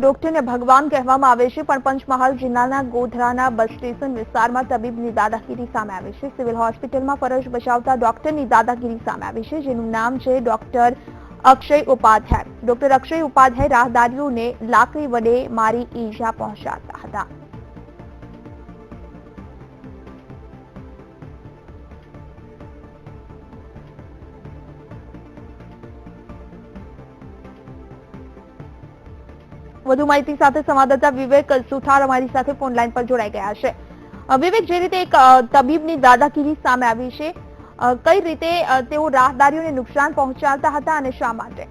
ડોક્ટરને ભગવાન કહેવામાં આવે છે, પણ પંચમહાલ જિલ્લાના ગોધરાના બસ સ્ટેશન વિસ્તારમાં તબીબની દાદાગીરી સામે આવી છે. સિવિલ હોસ્પિટલમાં ફરજ બજાવતા ડોક્ટરની દાદાગીરી સામે આવી છે, જેનું નામ છે ડોક્ટર અક્ષય ઉપાધ્યાય. ડોક્ટર અક્ષય ઉપાધ્યાય રાહદારીઓને લાકડી વડે મારી ઈજા પહોંચાડતા હતા. વધુ માહિતી સાથે સંવાદદાતા વિવેક સુથાર અમારી સાથે ફોન લાઈન પર જોડાઈ ગયા છે. વિવેક, જે રીતે એક તબીબની દાદાગીરી સામે આવી છે, કઈ રીતે તેઓ રાહદારીઓને નુકસાન પહોંચાડતા હતા અને શા માટે?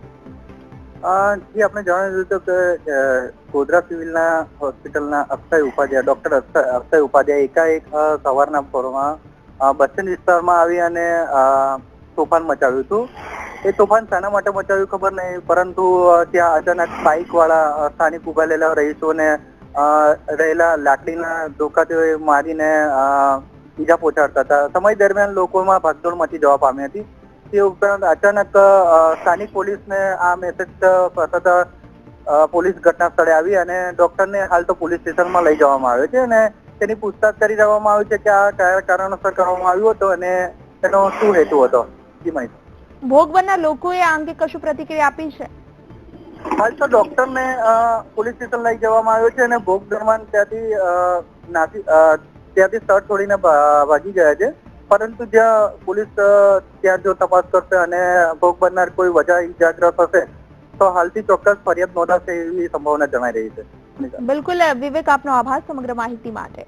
જી, આપણે જણાવ્યું હતું કે ગોધરા સિવિલના હોસ્પિટલના અક્ષય ઉપાધ્યાય, ડોક્ટર અક્ષય ઉપાધ્યાય એકાએક સવારના પહોરમાં બસ સ્ટેન્ડ વિસ્તારમાં આવી અને તોફાન મચાવ્યું હતું. એ તોફાન શાના માટે મચાવ્યું ખબર નહીં, પરંતુ ત્યાં અચાનક બાઇક વાળા સ્થાનિક ઉભેલા રહીશોને રહેલા લાકડીના ધોકાથી મારીને ઈજા પહોંચાડતા હતા. સમય દરમિયાન લોકોમાં ભાગદોડ મચી જવા પામી હતી. તે ઉપરાંત અચાનક સ્થાનિક પોલીસને આ મેસેજ થતા પોલીસ ઘટના સ્થળે આવી અને ડોક્ટરને હાલ તો પોલીસ સ્ટેશનમાં લઈ જવામાં આવ્યો છે અને તેની પૂછતાછ કરી દેવામાં આવી છે કે આ કયા કારણોસર કરવામાં આવ્યું હતું અને તેનો શું હેતુ હતો. જી માહિતી. ભોગ બનનાર લોકોએ આ અંગે કશું પ્રતિક્રિયા આપી છે? હાલ તો ડોક્ટરને પોલીસ સ્ટેશન લઈ જવામાં આવ્યો છે અને ભોગ દરમિયાન ત્યાંથી સ્થળ છોડીને ભાગી ગયા છે. પરંતુ જ્યાં પોલીસ ત્યાં જો તપાસ કરશે અને ભોગ બનનાર કોઈ વજહ ઇજાગ્રસ્ત હશે તો હાલથી ચોક્કસ ફરિયાદ નોંધાશે એવી સંભાવના જણાઈ રહી છે. બિલકુલ વિવેક, આપનો આભાર સમગ્ર માહિતી માટે.